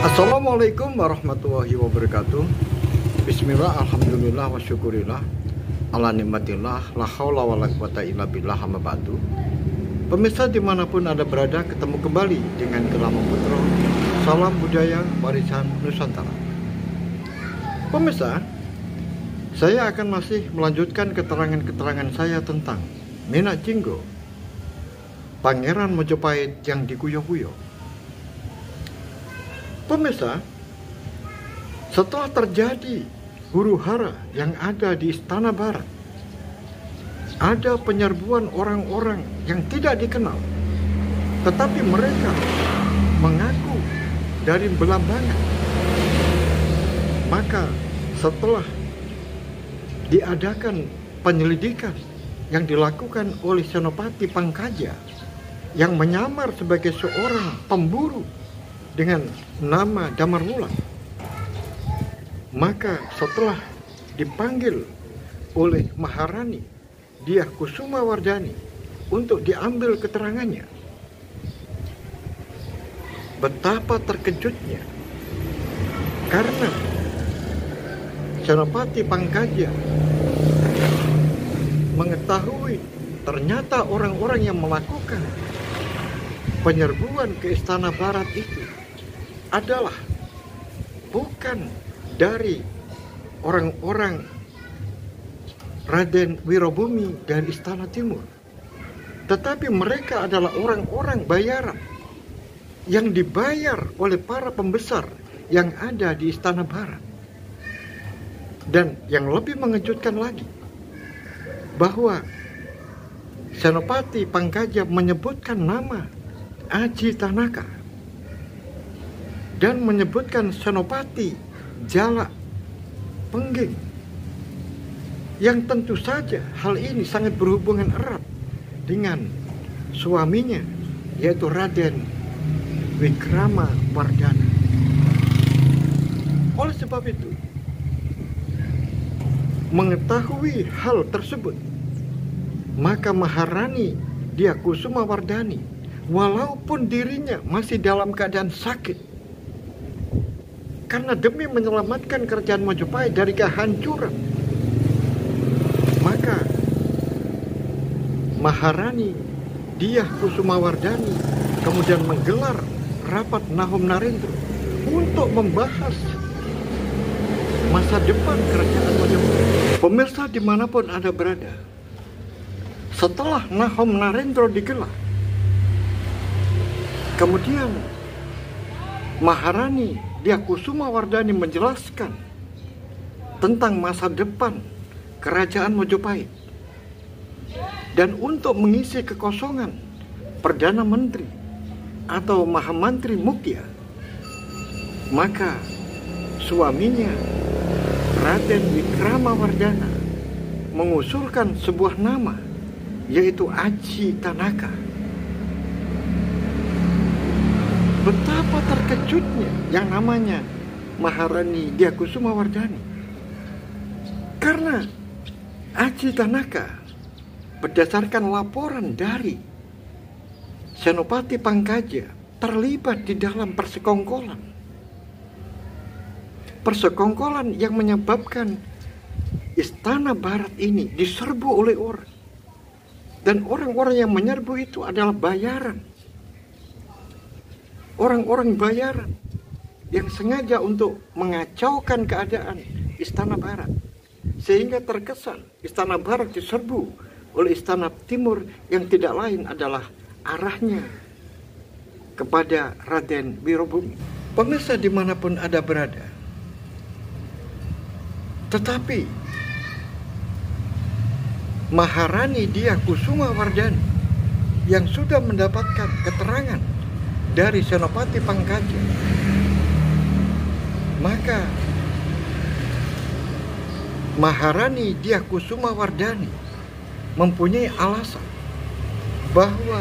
Assalamualaikum warahmatullahi wabarakatuh. Bismillah, alhamdulillah, wa syukurillah ala nikmatillah, la haula wa la quwata illa billah, amma ba'du. Pemirsa dimanapun Anda berada, ketemu kembali dengan Kelama Putra, salam budaya warisan Nusantara. Pemirsa, saya akan masih melanjutkan keterangan-keterangan saya tentang Menak Jinggo, Pangeran Mojopahit yang dikuyo-kuyo. Pemirsa, setelah terjadi huru-hara yang ada di Istana Barat, ada penyerbuan orang-orang yang tidak dikenal, tetapi mereka mengaku dari Belambangan. Maka setelah diadakan penyelidikan yang dilakukan oleh Senopati Pangkaja yang menyamar sebagai seorang pemburu dengan nama Damarwulan, maka setelah dipanggil oleh Maharani Dyah Kusumawardhani untuk diambil keterangannya, betapa terkejutnya karena Senopati Pangkaja mengetahui ternyata orang-orang yang melakukan penyerbuan ke Istana Barat itu adalah bukan dari orang-orang Raden Wirobumi dari Istana Timur, tetapi mereka adalah orang-orang bayaran yang dibayar oleh para pembesar yang ada di Istana Barat. Dan yang lebih mengejutkan lagi, bahwa Senopati Pangkaja menyebutkan nama Aji Tanaka dan menyebutkan Senopati Jalak Pengging, yang tentu saja hal ini sangat berhubungan erat dengan suaminya, yaitu Raden Wikramawardhana. Oleh sebab itu, mengetahui hal tersebut, maka Maharani Dyah Kusumawardhani, walaupun dirinya masih dalam keadaan sakit, karena demi menyelamatkan kerajaan Majapahit dari kehancuran, maka Maharani Dyah Kusumawardhani kemudian menggelar rapat Nahom Narendra untuk membahas masa depan kerajaan Majapahit. Pemirsa dimanapun Anda berada, setelah Nahom Narendra digelar, kemudian Maharani Dyah Kusumawardhani menjelaskan tentang masa depan kerajaan Majapahit. Dan untuk mengisi kekosongan Perdana Menteri atau Mahamantri Mukhya, maka suaminya Raden Wikramawardhana mengusulkan sebuah nama, yaitu Aji Tanaka. Betapa terkejutnya yang namanya Maharani Dyah Kusumawardhani, karena Aji Tanaka berdasarkan laporan dari Senopati Pangkaja terlibat di dalam persekongkolan yang menyebabkan Istana Barat ini diserbu oleh orang, dan orang-orang yang menyerbu itu adalah bayaran. Orang-orang bayaran yang sengaja untuk mengacaukan keadaan Istana Barat, sehingga terkesan Istana Barat diserbu oleh Istana Timur yang tidak lain adalah arahnya kepada Raden Wirobumi. Pemirsa dimanapun Anda berada, tetapi Maharani Dyah Kusumawardhani yang sudah mendapatkan keterangan dari Senopati Pangkaja, maka Maharani Dyah Kusumawardhani mempunyai alasan bahwa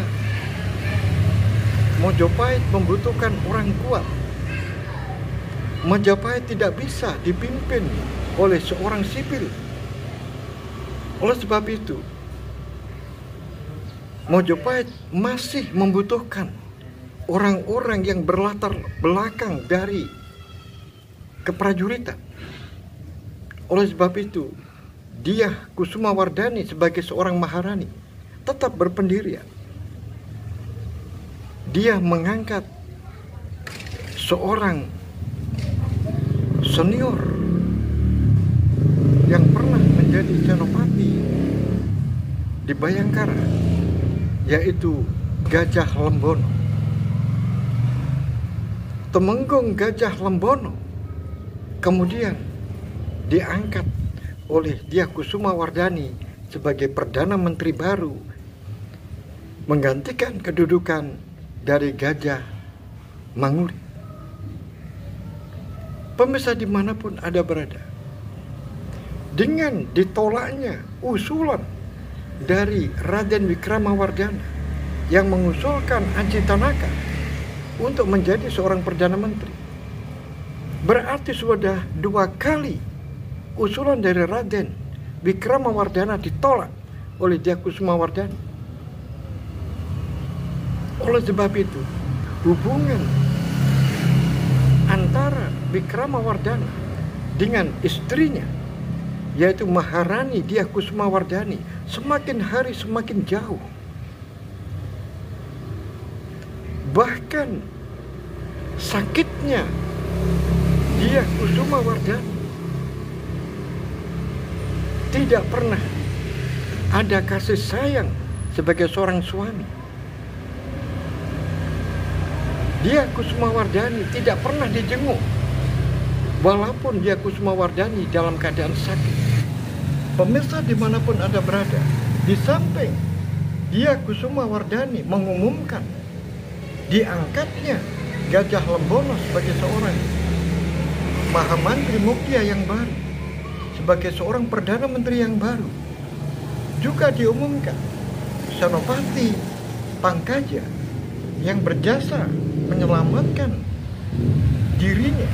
Majapahit membutuhkan orang kuat. Majapahit tidak bisa dipimpin oleh seorang sipil. Oleh sebab itu, Majapahit masih membutuhkan orang-orang yang berlatar belakang dari keprajuritan. Oleh sebab itu, Dyah Kusumawardhani sebagai seorang Maharani tetap berpendirian. Dia mengangkat seorang senior yang pernah menjadi senopati di Bhayangkara, yaitu Gajah Lembono. Temenggung Gajah Lembono kemudian diangkat oleh Dyah Kusumawardhani sebagai Perdana Menteri baru, menggantikan kedudukan dari Gajah Manguri. Pemirsa dimanapun Anda berada, dengan ditolaknya usulan dari Raden Wikramawardhana yang mengusulkan Aji Tanaka untuk menjadi seorang Perdana Menteri, berarti sudah 2 kali usulan dari Raden Wikramawardhana ditolak oleh Dyah Kusumawardhani. Oleh sebab itu, hubungan antara Wikramawardhana dengan istrinya, yaitu Maharani Dyah Kusumawardhani, semakin hari semakin jauh. Bahkan sakitnya Dyah Kusumawardhani tidak pernah ada kasih sayang sebagai seorang suami. Dyah Kusumawardhani tidak pernah dijenguk, walaupun Dyah Kusumawardhani dalam keadaan sakit. Pemirsa dimanapun Anda berada, di samping Dyah Kusumawardhani mengumumkan diangkatnya Gajah Lembono sebagai seorang Mahamantri Muktia yang baru, sebagai seorang Perdana Menteri yang baru, juga diumumkan Senopati Pangkaja yang berjasa menyelamatkan dirinya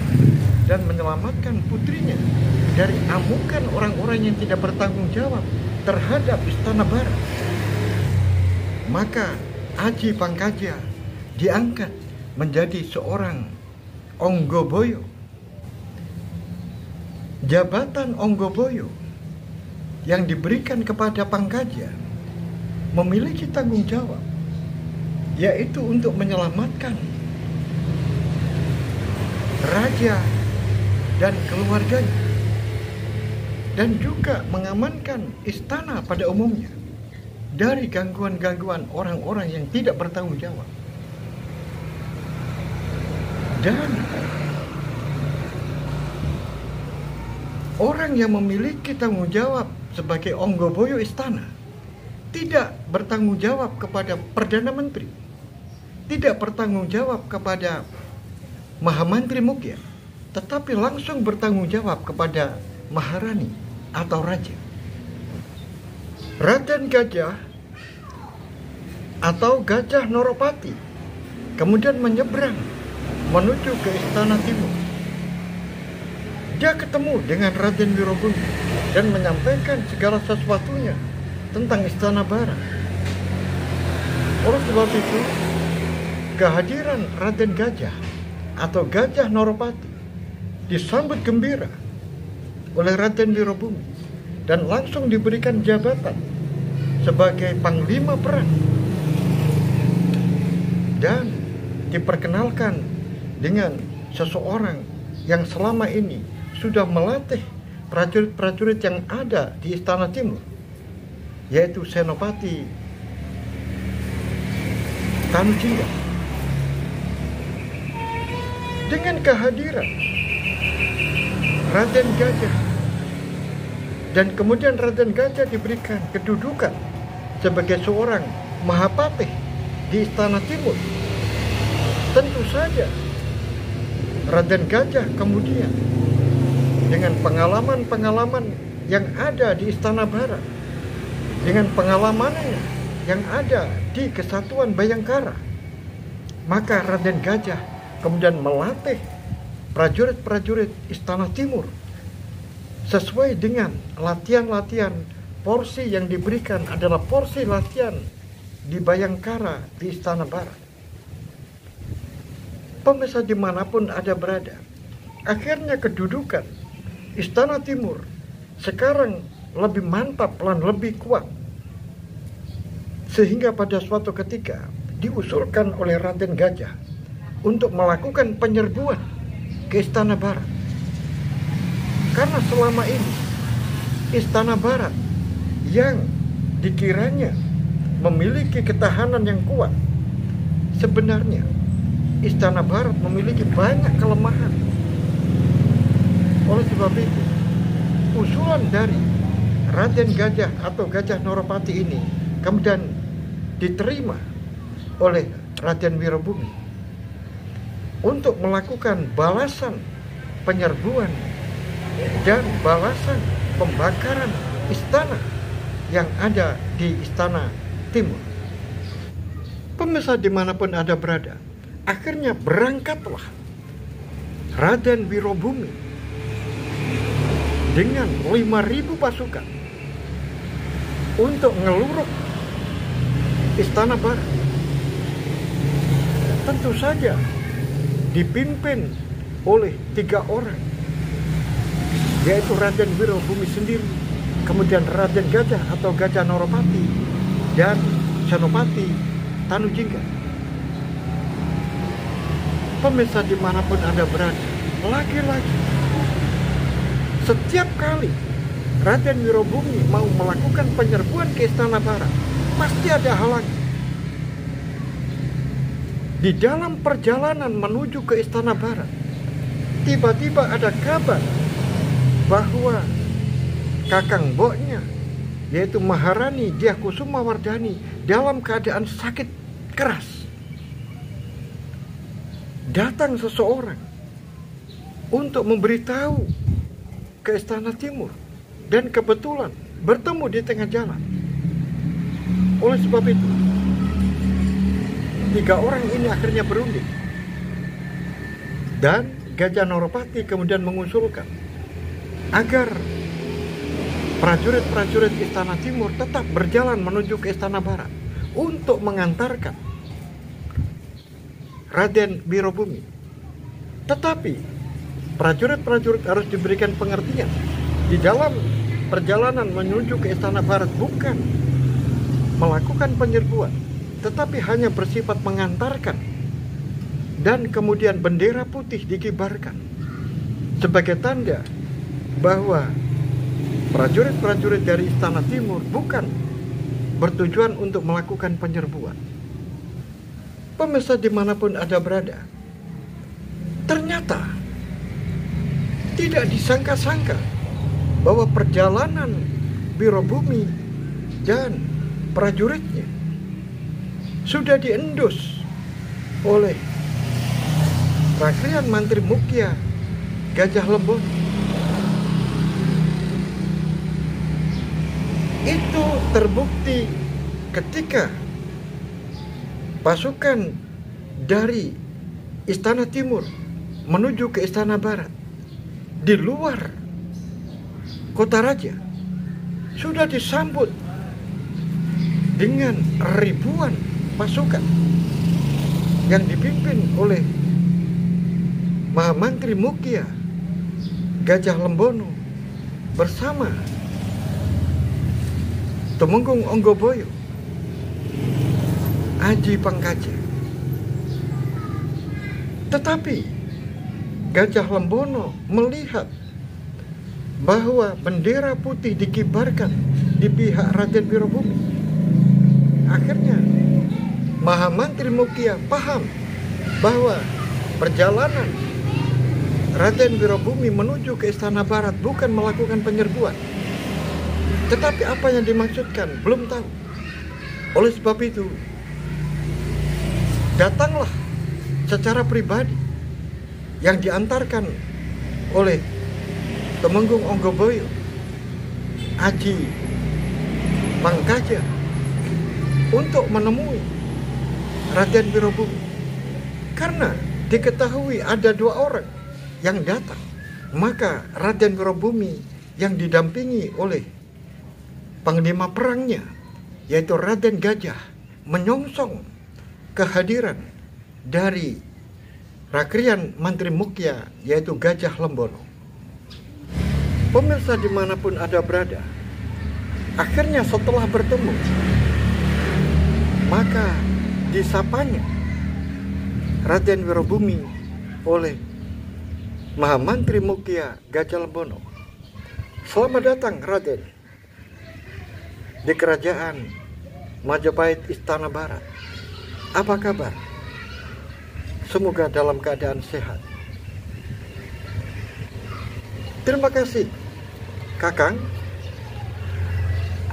dan menyelamatkan putrinya dari amukan orang-orang yang tidak bertanggung jawab terhadap Istana Barat. Maka Aji Pangkaja diangkat menjadi seorang Onggoboyo. Jabatan Onggoboyo yang diberikan kepada Pangkaja memiliki tanggung jawab, yaitu untuk menyelamatkan raja dan keluarganya, dan juga mengamankan istana pada umumnya dari gangguan-gangguan orang-orang yang tidak bertanggung jawab. Dan orang yang memiliki tanggung jawab sebagai Onggoboyo istana tidak bertanggung jawab kepada Perdana Menteri, tidak bertanggung jawab kepada Mahamantri Muktia, tetapi langsung bertanggung jawab kepada Maharani atau Raja. Raden Gajah atau Gajah Noropati kemudian menyeberang menuju ke Istana Timur. Dia ketemu dengan Raden Wirobumi dan menyampaikan segala sesuatunya tentang Istana Barat. Oleh sebab itu, kehadiran Raden Gajah atau Gajah Noropati disambut gembira oleh Raden Wirobumi dan langsung diberikan jabatan sebagai Panglima Perang dan diperkenalkan dengan seseorang yang selama ini sudah melatih prajurit-prajurit yang ada di Istana Timur, yaitu Senopati Tanujingga. Dengan kehadiran Raden Gajah dan kemudian Raden Gajah diberikan kedudukan sebagai seorang Mahapatih di Istana Timur, tentu saja Raden Gajah kemudian dengan pengalaman-pengalaman yang ada di Istana Barat, dengan pengalamannya yang ada di Kesatuan Bhayangkara, maka Raden Gajah kemudian melatih prajurit-prajurit Istana Timur sesuai dengan latihan-latihan. Porsi yang diberikan adalah porsi latihan di Bhayangkara di Istana Barat. Pemirsa dimanapun ada berada, akhirnya kedudukan Istana Timur sekarang lebih mantap dan lebih kuat. Sehingga pada suatu ketika diusulkan oleh Raden Gajah untuk melakukan penyerbuan ke Istana Barat. Karena selama ini Istana Barat yang dikiranya memiliki ketahanan yang kuat, sebenarnya Istana Barat memiliki banyak kelemahan. Oleh sebab itu, usulan dari Raden Gajah atau Gajah Noropati ini kemudian diterima oleh Raden Wirobumi untuk melakukan balasan penyerbuan dan balasan pembakaran istana yang ada di Istana Timur. Pemirsa dimanapun ada berada, akhirnya berangkatlah Raden Wirobumi dengan 5.000 pasukan untuk ngeluruk Istana Barat. Tentu saja dipimpin oleh 3 orang, yaitu Raden Wirobumi sendiri, kemudian Raden Gajah atau Gajah Noropati, dan Senopati Tanujingga. Pemirsa dimanapun Anda berada, lagi-lagi setiap kali Raden Wirobumi mau melakukan penyerbuan ke Istana Barat, pasti ada halangan. Di dalam perjalanan menuju ke Istana Barat, tiba-tiba ada kabar bahwa kakang mboknya, yaitu Maharani Diahkusumawardhani, dalam keadaan sakit keras. Datang seseorang untuk memberitahu ke Istana Timur, dan kebetulan bertemu di tengah jalan. Oleh sebab itu, 3 orang ini akhirnya berunding, dan Gajah Noropati kemudian mengusulkan agar prajurit-prajurit Istana Timur tetap berjalan menuju ke Istana Barat untuk mengantarkan Raden Wirobumi. Tetapi prajurit-prajurit harus diberikan pengertian di dalam perjalanan menuju ke Istana Barat bukan melakukan penyerbuan, tetapi hanya bersifat mengantarkan, dan kemudian bendera putih dikibarkan sebagai tanda bahwa prajurit-prajurit dari Istana Timur bukan bertujuan untuk melakukan penyerbuan. Pemirsa dimanapun Anda berada, ternyata tidak disangka-sangka bahwa perjalanan Wirobumi dan prajuritnya sudah diendus oleh Rakrian Mantri Mukya Gajah Lembon. Itu terbukti ketika pasukan dari Istana Timur menuju ke Istana Barat di luar kota raja sudah disambut dengan ribuan pasukan yang dipimpin oleh Mahamantri Mukya Gajah Lembono bersama Tumenggung Onggoboyo, Aji Pangkaja. Tetapi Gajah Lembono melihat bahwa bendera putih dikibarkan di pihak Raden Wirobumi. Akhirnya Mahamantri Mukya paham bahwa perjalanan Raden Wirobumi menuju ke Istana Barat bukan melakukan penyerbuan, tetapi apa yang dimaksudkan belum tahu. Oleh sebab itu, datanglah secara pribadi yang diantarkan oleh Tumenggung Onggoboyo, Aji Pangkaja, untuk menemui Raden Wirobumi. Karena diketahui ada 2 orang yang datang, maka Raden Wirobumi yang didampingi oleh panglima perangnya, yaitu Raden Gajah, menyongsong kehadiran dari Rakrian Mantri Mukya, yaitu Gajah Lembono. Pemirsa dimanapun Anda berada, akhirnya setelah bertemu, maka disapanya Raden Wirobumi oleh Mahamantri Mukya Gajah Lembono. Selamat datang Raden di kerajaan Majapahit Istana Barat. Apa kabar? Semoga dalam keadaan sehat. Terima kasih, Kakang.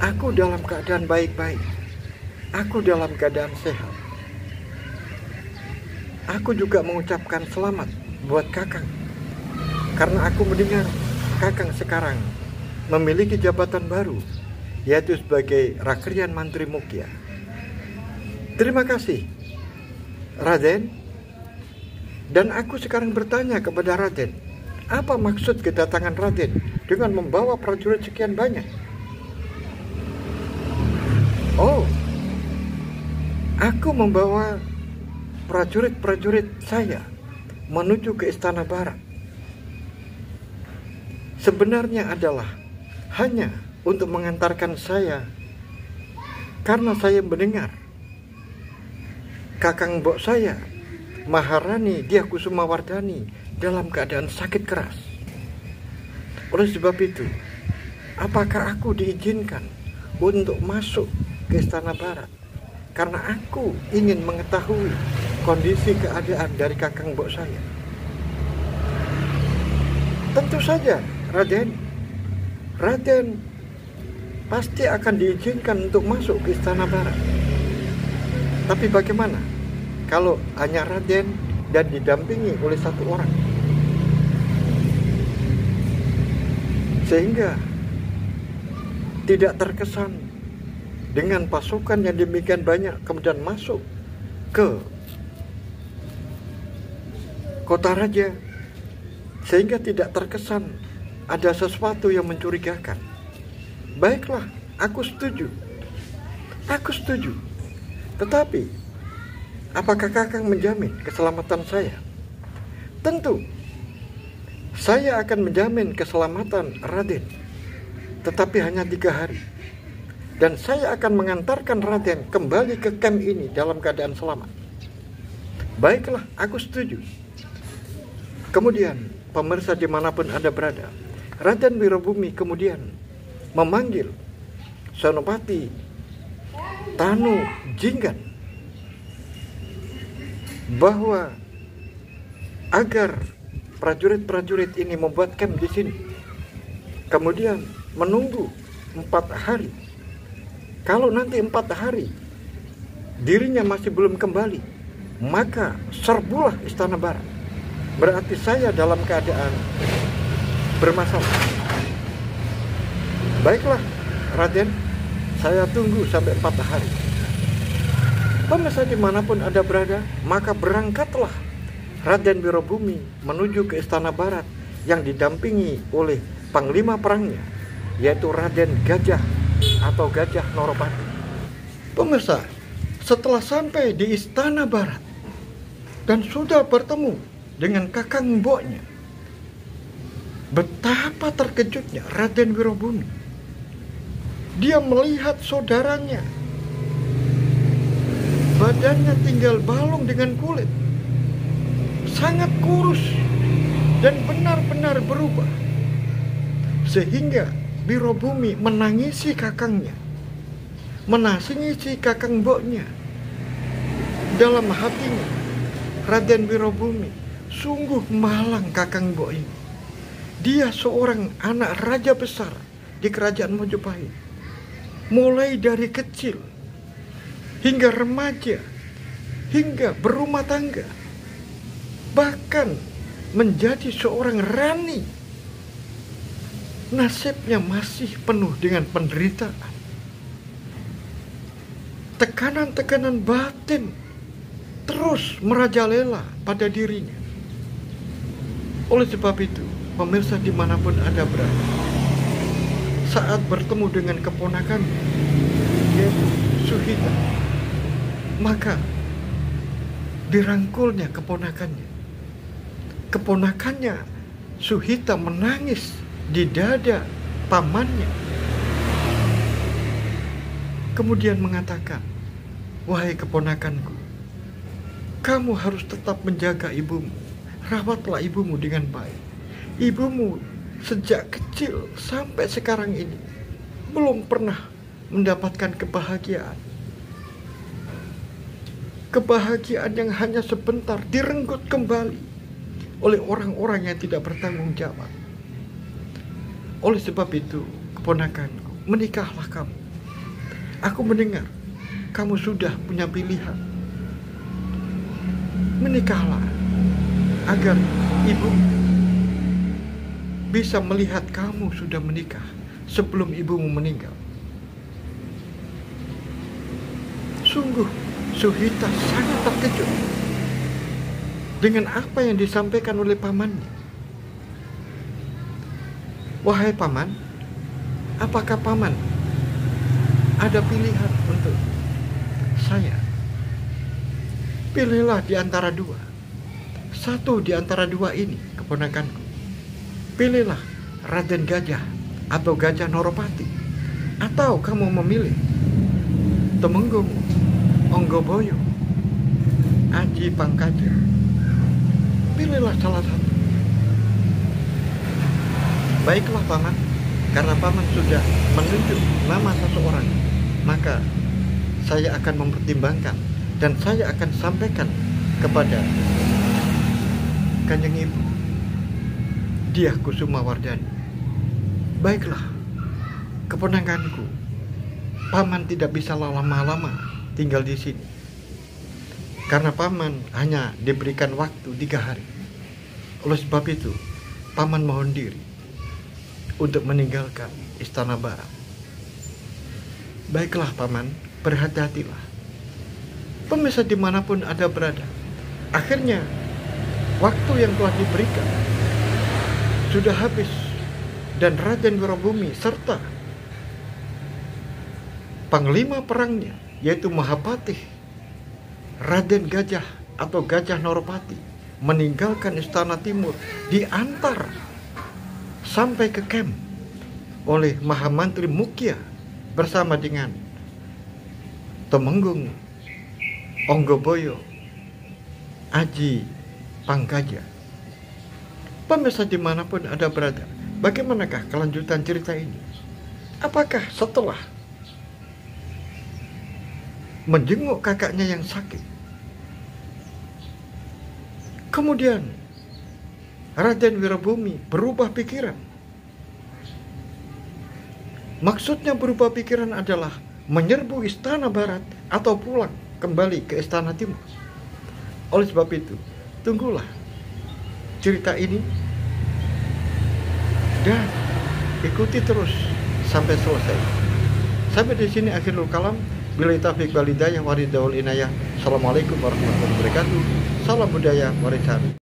Aku dalam keadaan baik-baik. Aku dalam keadaan sehat. Aku juga mengucapkan selamat buat Kakang, karena aku mendengar Kakang sekarang memiliki jabatan baru, yaitu sebagai Rakrian Mantri Mukya. Terima kasih, Raden. Dan aku sekarang bertanya kepada Raden, apa maksud kedatangan Raden dengan membawa prajurit sekian banyak? Oh, aku membawa prajurit-prajurit saya menuju ke Istana Barat. Sebenarnya adalah hanya untuk mengantarkan saya, karena saya mendengar kakang mbok saya, Maharani Diakusumawardhani, dalam keadaan sakit keras. Oleh sebab itu, apakah aku diizinkan untuk masuk ke Istana Barat? Karena aku ingin mengetahui kondisi keadaan dari kakang mbok saya. Tentu saja, Raden. Raden pasti akan diizinkan untuk masuk ke Istana Barat. Tapi bagaimana kalau hanya Raden dan didampingi oleh satu orang? Sehingga tidak terkesan dengan pasukan yang demikian banyak kemudian masuk ke kota raja, sehingga tidak terkesan ada sesuatu yang mencurigakan. Baiklah, aku setuju. Aku setuju. Tetapi, apakah Kakang menjamin keselamatan saya? Tentu. Saya akan menjamin keselamatan Raden. Tetapi hanya 3 hari. Dan saya akan mengantarkan Raden kembali ke camp ini dalam keadaan selamat. Baiklah, aku setuju. Kemudian, pemirsa dimanapun Anda berada, Raden Wirobumi kemudian memanggil Senopati Tanu Jinggan bahwa agar prajurit-prajurit ini membuat camp di sini, kemudian menunggu 4 hari. Kalau nanti 4 hari dirinya masih belum kembali, maka serbulah Istana Barat. Berarti saya dalam keadaan bermasalah. Baiklah, Raden, saya tunggu sampai 4 hari. Pemirsa dimanapun Anda berada, maka berangkatlah Raden Wirobumi menuju ke Istana Barat yang didampingi oleh panglima perangnya, yaitu Raden Gajah atau Gajah Noropati. Pemirsa, setelah sampai di Istana Barat dan sudah bertemu dengan kakang mboknya, betapa terkejutnya Raden Wirobumi. Dia melihat saudaranya, badannya tinggal balung dengan kulit, sangat kurus dan benar-benar berubah. Sehingga Wirobumi menangisi kakangnya, menangisi kakang mboknya. Dalam hatinya, Raden Wirobumi, sungguh malang kakang mbok ini. Dia seorang anak raja besar di kerajaan Majapahit. Mulai dari kecil hingga remaja, hingga berumah tangga, bahkan menjadi seorang rani. Nasibnya masih penuh dengan penderitaan, tekanan-tekanan batin terus merajalela pada dirinya. Oleh sebab itu, pemirsa dimanapun Anda berada, saat bertemu dengan keponakannya, yaitu Suhita, maka dirangkulnya keponakannya keponakannya Suhita menangis di dada pamannya. Kemudian mengatakan, "Wahai keponakanku, kamu harus tetap menjaga ibumu. Rawatlah ibumu dengan baik. Ibumu sejak kecil sampai sekarang ini belum pernah mendapatkan kebahagiaan. Kebahagiaan yang hanya sebentar direnggut kembali oleh orang-orang yang tidak bertanggung jawab. Oleh sebab itu, keponakanku, menikahlah kamu. Aku mendengar kamu sudah punya pilihan. Menikahlah agar ibu bisa melihat kamu sudah menikah sebelum ibumu meninggal." Sungguh Suhita sangat terkejut dengan apa yang disampaikan oleh pamannya. "Wahai paman, apakah paman ada pilihan untuk saya? Pilihlah di antara dua. Satu di antara dua ini, keponakanku. Pilihlah Raden Gajah atau Gajah Noropati. Atau kamu memilih Temenggung, Onggoboyo, Aji Pangkaja. Pilihlah salah satu." "Baiklah paman, karena paman sudah menunjuk nama seseorang, maka saya akan mempertimbangkan dan saya akan sampaikan kepada Kanjeng Ibu, Dyah Kusumawardhani." "Baiklah, keponakanku, paman tidak bisa lama-lama tinggal di sini, karena paman hanya diberikan waktu 3 hari. Oleh sebab itu, paman mohon diri untuk meninggalkan Istana Barat." "Baiklah paman, berhati-hatilah. Pemirsa dimanapun Anda berada, akhirnya waktu yang telah diberikan sudah habis, dan Raden Wirabumi serta panglima perangnya, yaitu Mahapatih Raden Gajah atau Gajah Noropati, meninggalkan Istana Timur, diantar sampai ke camp oleh Mahamantri Mukya bersama dengan Temenggung, Onggoboyo, Aji Pangkaja." Pemirsa dimanapun Anda berada, bagaimanakah kelanjutan cerita ini? Apakah setelah menjenguk kakaknya yang sakit, kemudian Raden Wirabumi berubah pikiran? Maksudnya berubah pikiran adalah menyerbu Istana Barat atau pulang kembali ke Istana Timur. Oleh sebab itu, tunggulah cerita ini dan ikuti terus sampai selesai. Sampai di sini akhirul kalam. Billahi taufiq wal hidayah wa ridha wal inayah. Assalamualaikum warahmatullahi wabarakatuh. Salam budaya warisan.